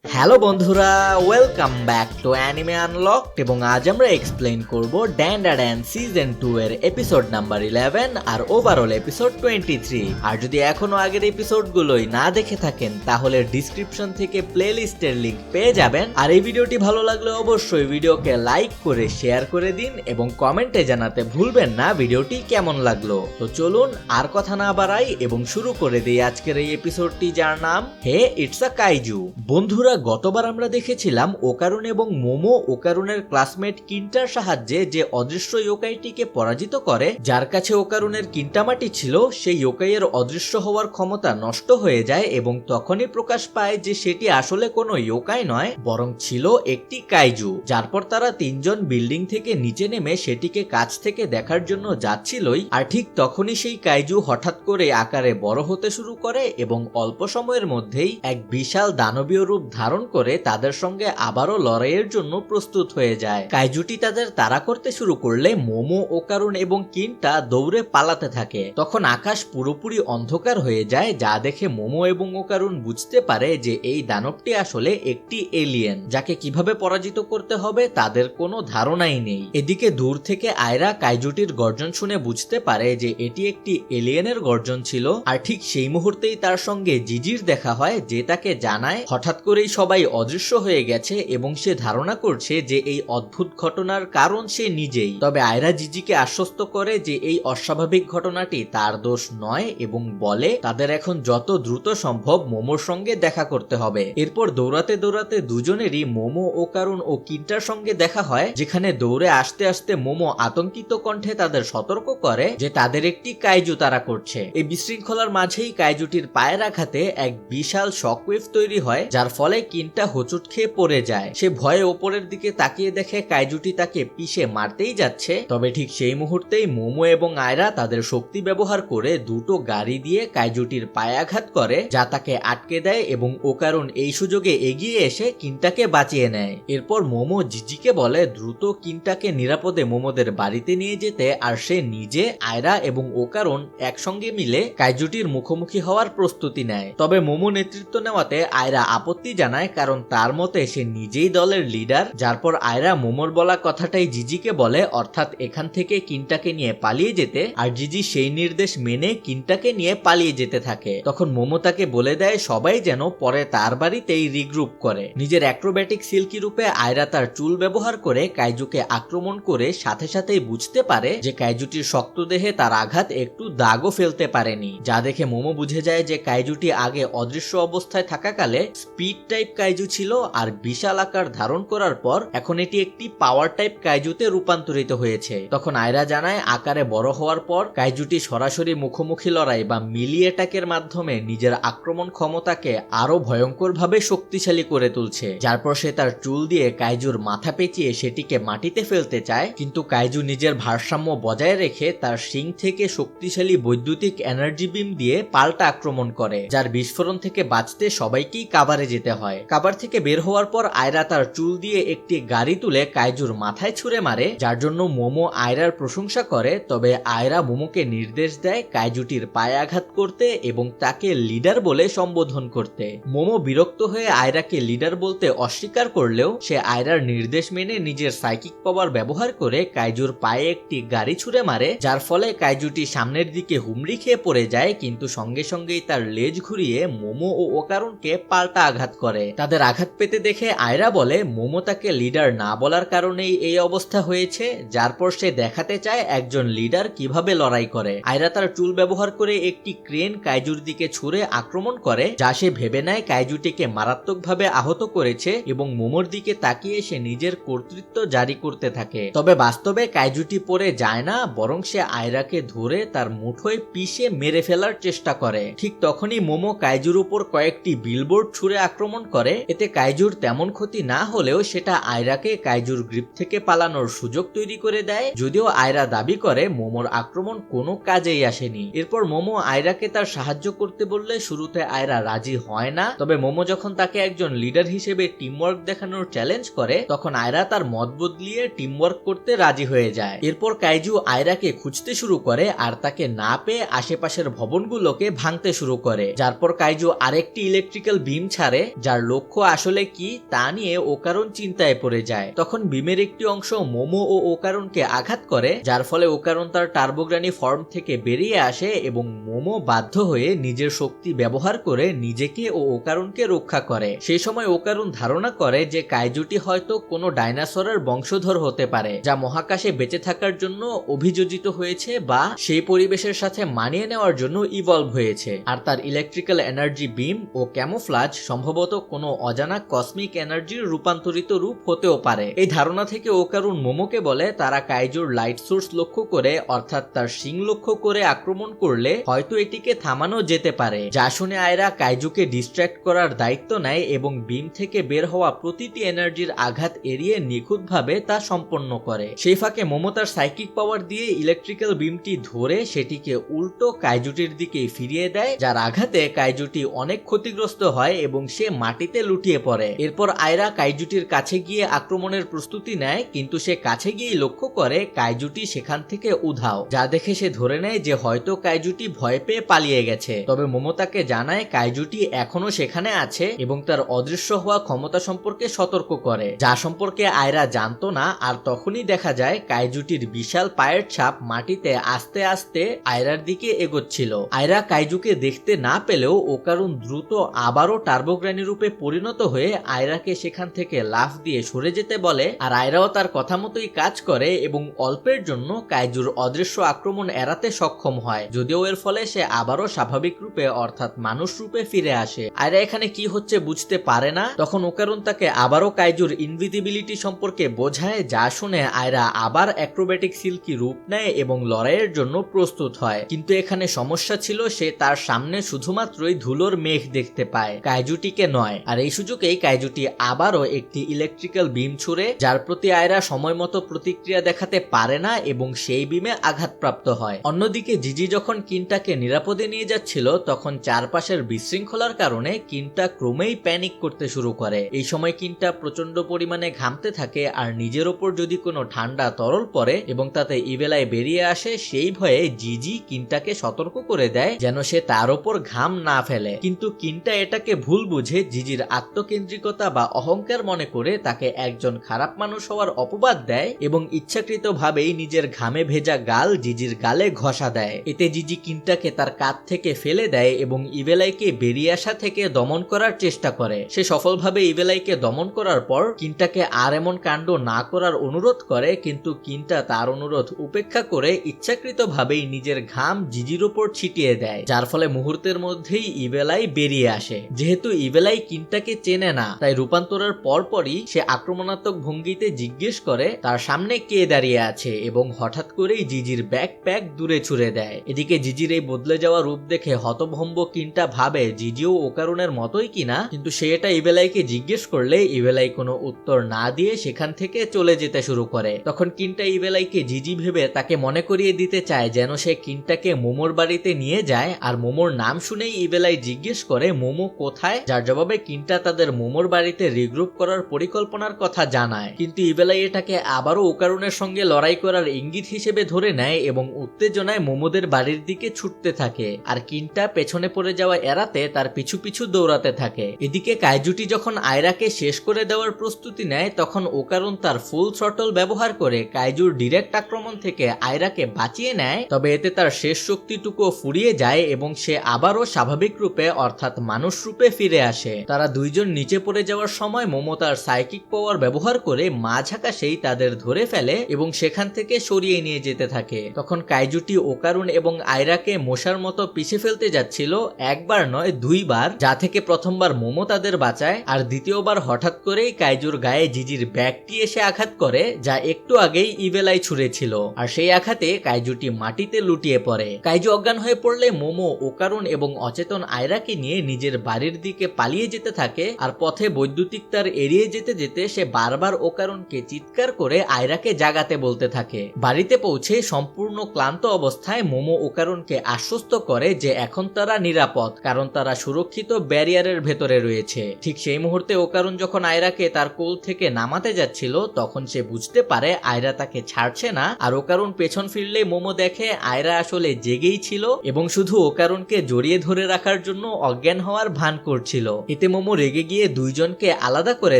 Hello বন্ধুরা, welcome back to anime unlocked এবং আজ আমরা এক্সপ্লেইন করব ড্যান্ডাড্যান সিজন 2 এর এপিসোড নাম্বার 11 আর ওভারঅল এপিসোড 23। আর যদি এখনো আগের এপিসোডগুলোই না দেখে থাকেন তাহলে ডেসক্রিপশন থেকে প্লেলিস্টের লিংক পেয়ে যাবেন। আর এই ভিডিওটি ভালো লাগলে অবশ্যই ভিডিওকে লাইক করে শেয়ার করে দিন এবং কমেন্টে জানাতে ভুলবেন না ভিডিওটি কেমন লাগলো। তো চলুন আর কথা না বাড়াই এবং শুরু করে দিই আজকের এই এপিসোডটি, যার নাম হে ইটস আ কাইজু। বন্ধুরা, গতবার আমরা দেখেছিলাম ওকারুন এবং মোমো ওকারুনের ক্লাসমেট কিন্টার সাহায্যে যে অদৃশ্য ইয়োকাইটিকে পরাজিত করে, যার কাছে ওকারুনের কিন্টামাটি ছিল, সেই ইয়োকাইয়ের অদৃশ্য হওয়ার ক্ষমতা নষ্ট হয়ে যায় এবং তখনই প্রকাশ পায় যে সেটি আসলে কোনো ইয়োকাই নয়, বরং ছিল একটি কাইজু। যারপর তারা তিনজন বিল্ডিং থেকে নিচে নেমে সেটিকে কাছ থেকে দেখার জন্য যাচ্ছিলই, আর ঠিক তখনই সেই কাইজু হঠাৎ করে আকারে বড় হতে শুরু করে এবং অল্প সময়ের মধ্যেই এক বিশাল দানবীয় রূপ ধারণ করে তাদের সঙ্গে আবারও লড়াইয়ের জন্য প্রস্তুত হয়ে যায়। কাইজুটি তাদের তাড়া করতে শুরু করলে মোমো, ওকারুন এবং কিন্টা দৌড়ে পালাতে থাকে। তখন আকাশ পুরোপুরি অন্ধকার হয়ে যায়, যা দেখে মোমো এবং ওকারুন বুঝতে পারে যে এই দানবটি আসলে একটি এলিয়েন, যাকে কিভাবে পরাজিত করতে হবে তাদের কোনো ধারণাই নেই। এদিকে দূর থেকে আয়রা কাইজুটির গর্জন শুনে বুঝতে পারে যে এটি একটি এলিয়েনের গর্জন ছিল, আর ঠিক সেই মুহূর্তেই তার সঙ্গে জিজির দেখা হয়, যে তাকে জানায় হঠাৎ করেই সবাই অদৃশ্য হয়ে গেছে এবং সে ধারণা করছে যে এই অদ্ভুত ঘটনার কারণ সে নিজেই। তবে আয়রা জিজিকে আশ্বস্ত করে যে এই অস্বাভাবিক ঘটনাটি তার দোষ নয় এবং বলে তাদের এখন যত দ্রুত সম্ভব মোমোর সঙ্গে দেখা করতে হবে। এরপর দৌড়াতে দৌড়াতে দুজনেরই মোমো, ওকারুন ও কিন্টার সঙ্গে দেখা হয়, যেখানে দৌড়ে আসতে আসতে মোমো আতঙ্কিত কণ্ঠে তাদের সতর্ক করে যে তাদের একটি কাইজু তাড়া করছে। এই বিশৃঙ্খলার মাঝেই কাইজুটির পায়ের আঘাতে এক বিশাল শকওয়েভ তৈরি হয়, যার ফলে কিন্টা হোঁচট খেয়ে পড়ে যায়। সে ভয়ে ওপরের দিকে তাকিয়ে দেখে কাইজুটি তাকে পিষে মারতেই যাচ্ছে। তবে ঠিক সেই মুহূর্তেই মোমো এবং আয়রা তাদের শক্তি ব্যবহার করে দুটো গাড়ি দিয়ে কাইজুটির পায়ে আঘাত করে, যা তাকে আটকে দেয় এবং ওকারুন এই সুযোগে এগিয়ে এসে কিন্টাকে বাঁচিয়ে নেয়। এরপর মোমো জিজিকে বলে দ্রুত কিন্টাকে নিরাপদে মোমোদের বাড়িতে নিয়ে যেতে, আর সে নিজে, আয়রা এবং ওকারুন একসঙ্গে মিলে কাইজুটির মুখোমুখি হওয়ার প্রস্তুতি নেয়। তবে মোমো নেতৃত্ব নেওয়াতে আয়রা আপত্তি জানায়, কারণ তার মতে সে নিজেই দলের লিডার। যারপর আয়রা মোমোর বলা কথাটাই জিজিকে বলে, অর্থাৎ এখান থেকে কিন্টাকে নিয়ে পালিয়ে যেতে, আর জিজি সেই নির্দেশ মেনে কিন্টাকে নিয়ে পালিয়ে যেতে থাকে। তখন মোমো তাকে বলে দেয় সবাই যেন পরে তার বাড়িতেই রিগ্রুপ করে। নিজের অ্যাক্রোব্যাটিক সিল্কি রূপে আয়রা তার চুল ব্যবহার করে কাইজুকে আক্রমণ করে সাথে সাথেই বুঝতে পারে যে কাইজুটির শক্ত দেহে তার আঘাত একটু দাগও ফেলতে পারেনি, যা দেখে মোমো বুঝে যায় যে কাইজুটি আগে অদৃশ্য অবস্থায় থাকাকালে স্পিড টাইপ কাইজু ছিল, আর বিশাল আকার ধারণ করার পর এখন এটি একটি পাওয়ার টাইপ কাইজুতে রূপান্তরিত হয়েছে। তখন আয়রা জানায় আকারে বড় হওয়ার পর কাইজুটি সরাসরি মুখোমুখি লড়াই বা মিলি অ্যাটাকের মাধ্যমে নিজের আক্রমণ ক্ষমতাকে আরো ভয়ঙ্করভাবে শক্তিশালী করে তুলছে। যারপর সে তার চুল দিয়ে কাইজুর মাথা পেঁচিয়ে সেটিকে মাটিতে ফেলতে চায়, কিন্তু কাইজু নিজের ভারসাম্য বজায় রেখে তার শিং থেকে শক্তিশালী বৈদ্যুতিক এনার্জি বিম দিয়ে পাল্টা আক্রমণ করে, যার বিস্ফোরণ থেকে বাঁচতে সবাইকেই কাভারে যেতে হয়। কাভার থেকে বের হওয়ার পর আয়রা তার চুল দিয়ে একটি গাড়ি তুলে কাইজুর মাথায় ছুঁড়ে মারে, যার জন্য মোমো আয়রার প্রশংসা করে। তবে আয়রা মোমোকে নির্দেশ দেয় কাইজুটির পায়ে আঘাত করতে এবং তাকে লিডার বলে সম্বোধন করতে। মোমো বিরক্ত হয়ে আয়রাকে লিডার বলতে অস্বীকার করলেও সে আয়রার নির্দেশ মেনে নিজের সাইকিক পাওয়ার ব্যবহার করে কাইজুর পায়ে একটি গাড়ি ছুঁড়ে মারে, যার ফলে কাইজুটি সামনের দিকে হুমড়ি খেয়ে পড়ে যায়, কিন্তু সঙ্গে সঙ্গেই তার লেজ ঘুরিয়ে মোমো ও ওকারুনকে পাল্টা আঘাত করে। তাদের আঘাত পেতে দেখে আয়রা বলে মোমো তাকে লিডার না বলার কারণেই এই অবস্থা হয়েছে, যার পর সে দেখাতে চায় একজন লিডার কিভাবে লড়াই করে। আয়রা তার চুল ব্যবহার করে একটি ক্রেন কাইজুর দিকে ছুঁড়ে আক্রমণ করে, যা সে ভেবে নেয় কাইজুটিকে মারাত্মকভাবে আহত করেছে এবং মোমোর দিকে তাকিয়ে সে নিজের কর্তৃত্ব জারি করতে থাকে। তবে বাস্তবে কাইজুটি পড়ে যায় না, বরং সে আয়রাকে ধরে তার মুঠোয় পিষে মেরে ফেলার চেষ্টা করে। ঠিক তখনই মোমো কাইজুর উপর কয়েকটি বিলবোর্ড ছুঁড়ে আক্রমণ করে। এতে কাইজুর তেমন ক্ষতি না হলেও সেটা আয়রাকে কাইজুর গ্রিপ থেকে পালানোর সুযোগ তৈরি করে দেয়, যদিও আয়রা দাবি করে মোমোর আক্রমণ কোনো কাজেই আসেনি। এরপর মোমো আয়রাকে তার সাহায্য করতে বললে শুরুতে আয়রা রাজি হয় না, তবে মোমো যখন তাকে একজন লিডার হিসেবে টিমওয়ার্ক দেখানোর চ্যালেঞ্জ করে তখন আয়রা তার মত বদলিয়ে টিমওয়ার্ক করতে রাজি হয়ে যায়। এরপর কাইজু আয়রাকে খুঁজতে শুরু করে আর তাকে না পেয়ে আশেপাশের ভবনগুলোকে ভাঙতে শুরু করে, যারপর কাইজু আরেকটি ইলেকট্রিক্যাল বিম ছাড়ে, যা যার লক্ষ্য আসলে কি তা নিয়ে ওকারুন চিন্তায় পড়ে যায়। তখন বিমের একটি অংশ মোমো ও ওকারুনকে আঘাত করে, যার ফলে ওকারুন তার টার্বোগ্রানি ফর্ম থেকে বেরিয়ে আসে এবং মোমো বাধ্য হয়ে নিজের শক্তি ব্যবহার করে নিজেকে ও ওকারুনকে রক্ষা করে। সেই সময় ওকারুন ধারণা করে যে কাইজুটি হয়তো কোনো ডাইনোসরের বংশধর হতে পারে, যা মহাকাশে বেঁচে থাকার জন্য অভিযোজিত হয়েছে বা সেই পরিবেশের সাথে মানিয়ে নেওয়ার জন্য ইভলভ হয়েছে। আর তার ইলেকট্রিক্যাল এনার্জি বিম ও ক্যামোফ্লাজ সম্ভবত কোনো অজানা কসমিক এনার্জির রূপান্তরিত রূপ হতেও পারে। এই ধারণা থেকে ওকারুন মোমোকে বলে তারা কাইজুর লাইট সোর্স লক্ষ্য করে, অর্থাৎ তার শিং লক্ষ্য করে আক্রমণ করলে হয়তো এটিকে থামানো যেতে পারে। যা শুনে আয়রা কাইজুকে ডিস্ট্র্যাক্ট করার দায়িত্ব নেয় এবং বিম থেকে বের হওয়া প্রতিটি এনার্জির আঘাত এড়িয়ে নিখুঁতভাবে তা সম্পন্ন করে। সেই ফাঁকে মোমো তার সাইকিক পাওয়ার দিয়ে ইলেকট্রিক্যাল বিমটি ধরে সেটিকে উল্টো কাইজুটির দিকে ফিরিয়ে দেয়, যার আঘাতে কাইজুটি অনেক ক্ষতিগ্রস্ত হয় এবং সে মাটিতে লুটিয়ে পড়ে। এরপর আয়রা কাইজুটির কাছে গিয়ে আক্রমণের প্রস্তুতি নেয়, কিন্তু সে কাছে গিয়ে লক্ষ্য করে কাইজুটি সেখান থেকে উধাও, যা দেখে সে ধরে নেয় যে হয়তো কাইজুটি ভয় পেয়ে পালিয়ে গেছে। তবে মোমো তাকে জানায় কাইজুটি এখনো সেখানে আছে এবং তার অদৃশ্য হওয়া ক্ষমতা সম্পর্কে সতর্ক করে, যা সম্পর্কে আয়রা জানতো না। আর তখনই দেখা যায় কাইজুটির বিশাল পায়ের ছাপ মাটিতে আস্তে আস্তে আয়রার দিকে এগোচ্ছিল। আয়রা কাইজুকে দেখতে না পেলেও ওকারুন দ্রুত আবারও টার্বোগ্রানি রূপে পরিণত হয়ে আয়রাকে সেখান থেকে লাফ দিয়ে সরে যেতে বলে, আর আয়রাও তার কথা মতোই কাজ করে এবং অল্পের জন্য কাইজুর অদৃশ্য আক্রমণ এড়াতে সক্ষম হয়, যদিও এর ফলে সে আবারও স্বাভাবিক রূপে অর্থাৎ মানুষ রূপে ফিরে আসে। আয়রা এখানে কি হচ্ছে বুঝতে পারে না। তখন ওকারুন তাকে আবারও কাইজুর ইনভিজিবিলিটি সম্পর্কে বোঝায়, যা শুনে আয়রা আবার অ্যাক্রোব্যাটিক সিল্কি রূপ নেয় এবং লড়াইয়ের জন্য প্রস্তুত হয়। কিন্তু এখানে সমস্যা ছিল, সে তার সামনে শুধুমাত্রই ধুলোর মেঘ দেখতে পায়, কাইজুটিকে নয়। আর এই সুযোগেই কাইজুটি আবারও একটি ইলেকট্রিক্যাল বিম ছুড়ে, যার প্রতি আয়রা সময় মতো প্রতিক্রিয়া দেখাতে পারে না এবং সেই বিমে আঘাতপ্রাপ্ত হয়। অন্যদিকে জিজি যখন কিনটাকে নিরাপদে নিয়ে যাচ্ছিল, তখন চারপাশের বিশৃঙ্খলার কারণে কিনটা ক্রমেই প্যানিক করতে শুরু করে। এই সময় কিনটা প্রচন্ড পরিমাণে ঘামতে থাকে, আর নিজের ওপর যদি কোনো ঠান্ডা তরল পড়ে এবং তাতে ইভেলাই বেরিয়ে আসে, সেই ভয়ে জিজি কিনটাকে সতর্ক করে দেয় যেন সে তার ওপর ঘাম না ফেলে। কিন্তু কিনটা এটাকে ভুল বুঝে জিজির আত্মকেন্দ্রিকতা বা অহংকার মনে করে তাকে একজন খারাপ মানুষ হওয়ার অপবাদ দেয় এবং ইচ্ছাকৃতভাবেই নিজের ঘামে ভেজা গাল জিজির গালে ঘষা দেয়। এতে জিজি কিনটাকে তার কাঁধ থেকে ফেলে দেয় এবং ইভেলাইকে বেরিয়ে আসা থেকে দমন করার চেষ্টা করে। সে সফলভাবে ইভেলাইকে দমন করার পর কিনটাকে আর এমন কাণ্ড না করার অনুরোধ করে, কিন্তু কিনটা তার অনুরোধ উপেক্ষা করে ইচ্ছাকৃতভাবেই নিজের ঘাম জিজির উপর ছিটিয়ে দেয়, যার ফলে মুহূর্তের মধ্যেই ইভেলাই বেরিয়ে আসে। যেহেতু ইভেলাই কিনটাকে চেনে না, তাই রূপান্তরের পরপরই সে আক্রমণাত্মক ভঙ্গিতে জিজ্ঞেস করে তার সামনে কে দাঁড়িয়ে আছে এবং হঠাৎ করেই জিজির ব্যাকপ্যাক দূরে ছুড়ে দেয়। এদিকে জিজির এই বদলে যাওয়া রূপ দেখে হতভম্ব কিনটা ভাবে জিজিও ওকারুনের মতোই কিনা, কিন্তু সে এটা ইভেলাইকে জিজ্ঞেস করলে ইভেলাই কোনো উত্তর না দিয়ে সেখান থেকে চলে যেতে শুরু করে। তখন কিনটা ইভেলাইকে জিজি ভেবে তাকে মনে করিয়ে দিতে চায় যেন সে কিনটাকে মোমোর বাড়িতে নিয়ে যায়, আর মোমোর নাম শুনেই ইভেলাই জিজ্ঞেস করে মোমো কোথায়, যার জবাবে কিনটা তাদের মোমোর বাড়িতে রিগ্রুপ করার পরিকল্পনার কথা জানায়। কিন্তু ইভেলাই এটাকে আবারও ওকারুনের সঙ্গে লড়াই করার ইঙ্গিত হিসেবে ধরে নেয় এবং উত্তেজনায় মোমোদের বাড়ির দিকে ছুটতে থাকে, আর কিনটা পেছনে পড়ে যাওয়া এড়াতে তার পিছু পিছু দৌড়াতে থাকে। এদিকে কাইজুটি যখন আয়রাকে শেষ করে দেওয়ার প্রস্তুতি নেয়, তখন ওকারুন তার ফুল থ্রটল ব্যবহার করে কাইজুর ডিরেক্ট আক্রমণ থেকে আয়রাকে বাঁচিয়ে নেয়। তবে এতে তার শেষ শক্তিটুকু ফুরিয়ে যায় এবং সে আবারও স্বাভাবিক রূপে অর্থাৎ মানুষ রূপে ফিরে আসে। তারা দুইজন নিচে পড়ে যাওয়ার সময় মোমো তার সাইকিক পাওয়ার ব্যবহার করে মাঝ আকাশেই তাদের ধরে ফেলে এবং সেখান থেকে সরিয়ে নিয়ে যেতে থাকে। তখন কাইজুটি ওকারুন এবং আয়রাকে মশার মতো পিছে ফেলতে যাচ্ছিল, একবার নয় দুইবার, যা থেকে প্রথমবার মোমো তাদের বাঁচায়, আর দ্বিতীয়বার হঠাৎ করেই কাইজুর গায়ে জিজির ব্যাগটি এসে আঘাত করে, যা একটু আগেই ইভেলাই ছুঁড়েছিল, আর সেই আঘাতে কাইজুটি মাটিতে লুটিয়ে পড়ে। কাইজু অজ্ঞান হয়ে পড়লে মোমো ওকারুন এবং অচেতন আয়রাকে নিয়ে নিজের বাড়ির দিকে পালিয়ে যেতে থাকে, আর পথে বৈদ্যুতিক তার এড়িয়ে যেতে যেতে সে বারবার ওকারুনকে চিৎকার করে আয়রাকে জাগাতে বলতে থাকে। বাড়িতে পৌঁছে সম্পূর্ণ ক্লান্ত অবস্থায় মোমো ওকারুনকে আশ্বস্ত করে যে এখন তারা নিরাপদ, কারণ তারা সুরক্ষিত ব্যারিয়ারের ভেতরে রয়েছে। ঠিক সেই মুহূর্তে ওকারুন যখন আয়রাকে তার কোল থেকে নামাতে যাচ্ছিল, তখন সে বুঝতে পারে আয়রা তাকে ছাড়ছে না, আর ওকারুন পেছন ফিরলে মোমো দেখে আয়রা আসলে জেগেই ছিল এবং শুধু ওকারুনকে জড়িয়ে ধরে রাখার জন্য অজ্ঞান হওয়ার ভান করছিল। এতে এতে মোমো রেগে গিয়ে দুইজনকে আলাদা করে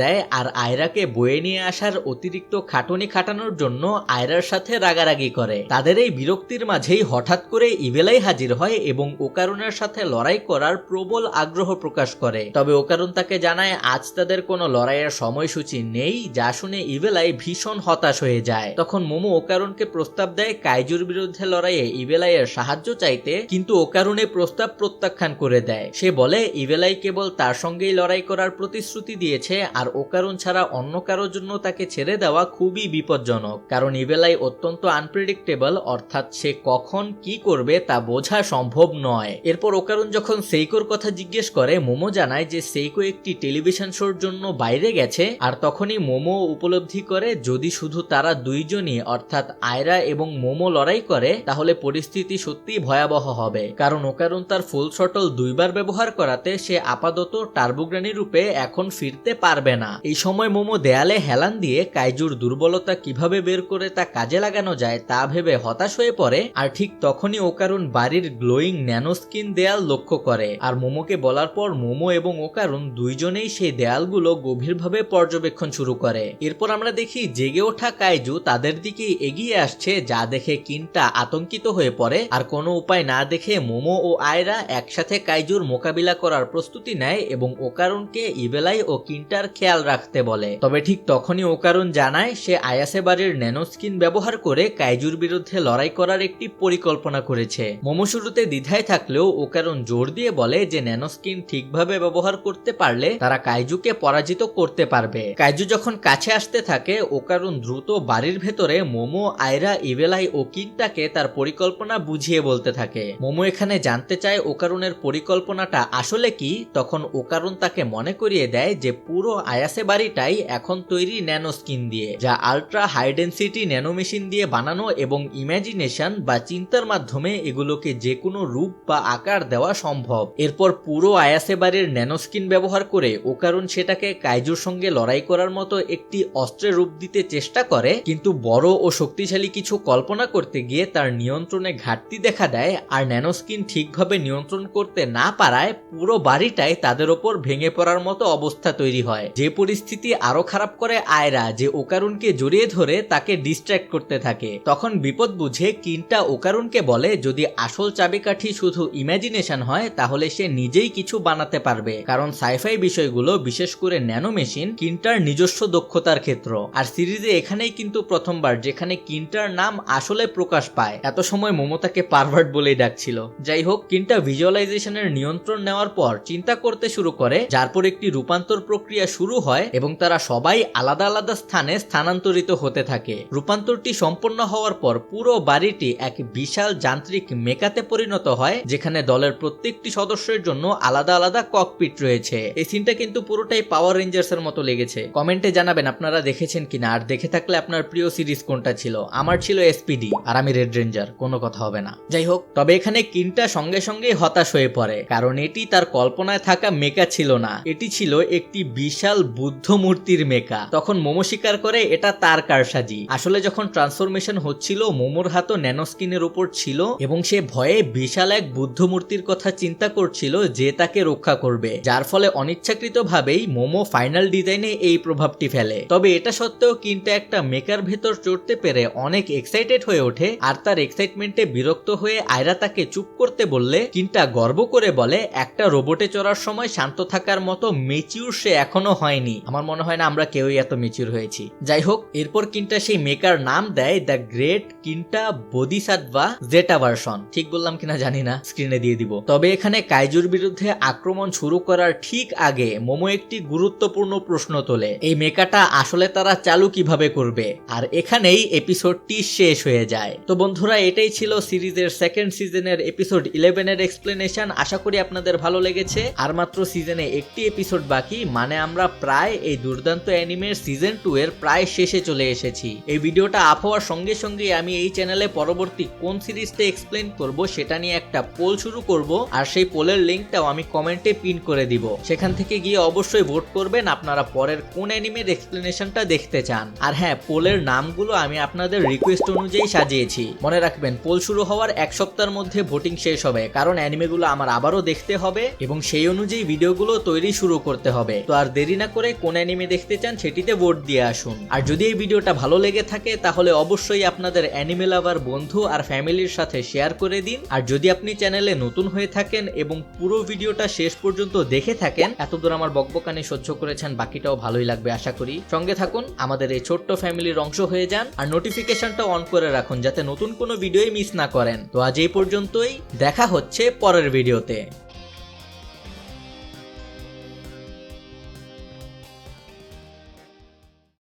দেয় আর আয়রাকে বয়ে নিয়ে আসার অতিরিক্ত খাটুনি খাটানোর জন্য আয়রার সাথে রাগারাগি করে। তাদের এই বিরক্তির মাঝেই হঠাৎ করে ইভেলাই হাজির হয় এবং ওকারুনের সাথে লড়াই করার প্রবল আগ্রহ প্রকাশ করে। তবে ওকারুন তাকে জানায় আজ তাদের কোনো লড়াইয়ের সময়সূচি নেই, যা শুনে ইভেলাই ভীষণ হতাশ হয়ে যায়। তখন মোমো ওকারুনকে প্রস্তাব দেয় কাইজুর বিরুদ্ধে লড়াইয়ে ইভেলাইয়ের সাহায্য চাইতে, কিন্তু ওকারুন এই প্রস্তাব প্রত্যাখ্যান করে দেয়। সে বলে ইভেলাই কেবল তার সঙ্গেই লড়াই করার প্রতিশ্রুতি দিয়েছে আর ওকারুন ছাড়া অন্য কারোর জন্য তাকে ছেড়ে দেওয়া খুবই বিপজ্জনক, কারণ ইভেলাই অত্যন্ত আনপ্রেডিক্টেবল, অর্থাৎ সে কখন কি করবে তা বোঝা সম্ভব নয়। এরপর ওকারুন যখন সেইকোর কথা জিজ্ঞেস করে, মোমো জানায় যে সেইকো একটি টেলিভিশন শোর জন্য বাইরে গেছে। আর তখনই মোমো উপলব্ধি করে যদি শুধু তারা দুইজনই অর্থাৎ আয়রা এবং মোমো লড়াই করে তাহলে পরিস্থিতি সত্যিই ভয়াবহ হবে, কারণ ওকারুন তার ফুল থ্রটল দুইবার ব্যবহার করাতে সে আপাতত টার্বোগ্রানি রূপে এখন ফিরতে পারবে না। এই সময় মোমো দেয়ালে হেলান দিয়ে কাইজুর দুর্বলতা কিভাবে বের করে তা কাজে লাগানো যায় তা ভেবে হতাশ হয়ে পড়ে। আর ঠিক তখনই ওকারুন বাড়ির গ্লোয়িং ন্যানোস্কিন দেয়াল লক্ষ্য করে আর মোমোকে বলার পর মোমো এবং ওকারুন দুইজনেই সেই দেয়ালগুলো গভীরভাবে পর্যবেক্ষণ শুরু করে। এরপর আমরা দেখি জেগে ওঠা কাইজু তাদের দিকে এগিয়ে আসছে, যা দেখে কিনটা আতঙ্কিত হয়ে পড়ে আর কোনো উপায় না দেখে মোমো ও আয়রা একসাথে কাইজুর মোকাবিলা করার প্রস্তুতি নেয় এবং ওকারুনকে ইভেলাই ও কিনটার খেয়াল রাখতে বলে। তবে ঠিক তখনই ওকারুন জানায় সে আয়াসে বাড়ির ন্যানোস্কিন ব্যবহার করে কাইজুর বিরুদ্ধে লড়াই করার একটি পরিকল্পনা করেছে। মোমো শুরুতে দ্বিধায় থাকলেও ওকারুন জোর দিয়ে বলে যে ন্যানোস্কিন ঠিকভাবে ব্যবহার করতে পারলে তারা কাইজুকে পরাজিত করতে পারবে। কাইজু যখন কাছে আসতে থাকে ওকারুন দ্রুত বাড়ির ভেতরে মোমো, আয়রা, ইভেলাই ও কিনটাকে তার পরিকল্পনা বুঝিয়ে বলতে থাকে। মোমো এখানে জানতে চায় ওকারুনের পরিকল্পনাটা আসলে কি। তখন ওকারুন তাকে মনে করিয়ে দেয় যে পুরো আয়াসে বাড়িটাই এখন তৈরি ন্যানো স্কিন দিয়ে, যা ultra high density nano machine দিয়ে বানানো এবং ইমাজিনেশন বা চিন্তার মাধ্যমে এগুলোকে যে কোনো রূপ বা আকার দেওয়া সম্ভব। এরপর পুরো আয়াসে বাড়ির ন্যানো স্কিন ব্যবহার করে ওকারুন সেটাকে কাইজুর সঙ্গে লড়াই করার মতো একটি অস্ত্রের রূপ দিতে চেষ্টা করে, কিন্তু বড় ও শক্তিশালী কিছু কল্পনা করতে গিয়ে তার নিয়ন্ত্রণে ঘাটতি দেখা দেয় আর ন্যানোস্কিন ঠিকভাবে নিয়ন্ত্রণ করতে না পারায় পুরো বাড়িটাই তাদের ওপর ভেঙে পড়ার মতো অবস্থা তৈরি হয়। যে পরিস্থিতি আরো খারাপ করে আয়রা, যে ওকারুনকে জড়িয়ে ধরে তাকে ডিস্ট্র্যাক্ট করতে থাকে। তখন বিপদ বুঝে কিনটা ওকারুনকে বলে যদি আসল চাবিকাঠি শুধু ইমাজিনেশন হয় তাহলে সে নিজেই কিছু বানাতে পারবে, কারণ সাইফাই বিষয়গুলো বিশেষ করে ন্যানো মেশিন কিনটার নিজস্ব দক্ষতার ক্ষেত্র। আর সিরিজে এখানেই কিন্তু প্রথমবার যেখানে কিনটার নাম আসলে প্রকাশ পায়। এত সময় মোমোতাকে পারভার্ট বলেই ডাকছিল। যাই হোক, কিনটা ভিজুয়ালাইজেশনের নিয়ন্ত্রণ নেওয়ার পর চিন্তা করতে শুরু করে, যার পর একটি রূপান্তর প্রক্রিয়া শুরু হয় এবং তারা সবাই আলাদা আলাদা স্থানে স্থানান্তরিত হতে থাকে। রূপান্তরটি সম্পন্ন হওয়ার পর পুরো বাড়িটি এক বিশাল যান্ত্রিক মেকাতে পরিণত হয়, যেখানে দলের প্রত্যেকটি সদস্যের জন্য আলাদা আলাদা ককপিট রয়েছে। এই সিনটা কিন্তু পুরোটাই পাওয়ার রেঞ্জার্স এর মতো লেগেছে। কমেন্টে জানাবেন আপনারা দেখেছেন কিনা, আর দেখে থাকলে আপনার প্রিয় সিরিজ কোনটা ছিল। আমার ছিল এসপিডি আর আমি রেড রেঞ্জার, কোনো কথা হবে না। যাই হোক, তবে এখানে কিনটা সঙ্গে সঙ্গে হতাশ হয়ে পড়ে, কারণ এটি তার কল্পনায় থাকা মেকা ছিল না, এটি ছিল একটি বিশাল বুদ্ধ মূর্তির মেকা। তখন মোমো স্বীকার করে এটা তার কারসাজি। আসলে যখন ট্রান্সফরমেশন হচ্ছিল মোমোর হাতও ন্যানোস্কিনের উপর ছিল এবং সে ভয়ে বিশাল এক বুদ্ধ মূর্তির কথা চিন্তা করছিল যে তাকে রক্ষা করবে, যার ফলে অনিচ্ছাকৃতভাবেই মোমো ফাইনাল ডিজাইনে এই প্রভাবটি ফেলে। তবে এটা সত্ত্বেও কিনটা একটা মেকার ভেতর চড়তে পেরে অনেক এক্সাইটেড হয়ে ওঠে, আর তার এক্সাইটমেন্টে বিরক্ত হয়ে আয়রা তাকে চুপ করতে বললে কিনটা গর্ব করে বলে একটা রোবটে চড়ার সময় শান্ত থাকার মতো মেচিউর সে এখনো হয়নি। আমার মনে হয় না আমরা কেউই এত মেচিউর হয়েছি। যাই হোক, এরপর কিনটা সেই মেকার নাম দেয় দ্য গ্রেট কিনটা বোধিসাত্ত্বা জেটা ভার্সন। ঠিক বললাম কিনা জানি না, স্ক্রিনে দিয়ে দিব। তবে এখানে কাইজুর বিরুদ্ধে আক্রমণ শুরু করার ঠিক আগে মোমো একটি গুরুত্বপূর্ণ প্রশ্ন তোলে, এই মেকাটা আসলে তারা চালু কিভাবে করবে? আর এখানেই এপিসোডটি শেষ হয়ে যায়। তো বন্ধুরা, এটাই ছিল সিরিজের সেকেন্ড সিজনের এপিসোড 11 এর এক্সপ্লেনেশন। আশা করি আপনাদের ভালো লেগেছে। আর মাত্র সিজনে একটি এপিসোড বাকি, মানে আমরা প্রায় এই দুর্দান্ত অ্যানিমের সিজন 2 এর প্রায় শেষে চলে এসেছি। এই ভিডিওটা আপ হওয়ার সঙ্গে সঙ্গে আমি এই চ্যানেলে পরবর্তী কোন সিরিজটা এক্সপ্লেন করব সেটা নিয়ে একটা পোল শুরু করব, আর সেই পোলের লিঙ্কটাও আমি কমেন্টে পিন করে দিব। সেখান থেকে গিয়ে অবশ্যই ভোট করবেন আপনারা পরের কোন অ্যানিমের এক্সপ্লেনেশনটা দেখতে চান। আর হ্যাঁ, পোলের নামগুলো আমি আপনাদের রিকোয়েস্ট অনুযায়ী সাজিয়েছি। মনে রাখবেন, পোল শুরু হওয়ার এক সপ্তাহের মধ্যে ভোটিং শেষ হবে, কারণ অ্যানিমেগুলো আমার আবারও দেখতে হবে এবং সেই অনুযায়ী ভিডিওগুলো তৈরি শুরু করতে হবে। তো আর দেরি না করে কোন অ্যানিমে দেখতে চান সেটিতে ভোট দিয়ে আসুন। আর যদি এই ভিডিওটা ভালো লেগে থাকে তাহলে অবশ্যই আপনাদের অ্যানিমে লাভার বন্ধু আর ফ্যামিলির সাথে শেয়ার করে দিন। আর যদি আপনি চ্যানেলে নতুন হয়ে থাকেন এবং পুরো ভিডিওটা শেষ পর্যন্ত দেখে থাকেন, এতদূর আমার বকবকানি সহ্য করেছেন, বাকিটাও ভালোই লাগবে আশা করি। সঙ্গে থাকুন, আমাদের এই ছোট্ট ফ্যামিলির অংশ হয়ে যান আর নোটিফিকেশনটা অন করে রাখুন যাতে নতুন কোনো ভিডিওই মিস না করেন। তো আজ এই পর্যন্তই, দেখা হচ্ছে পরের ভিডিওতে।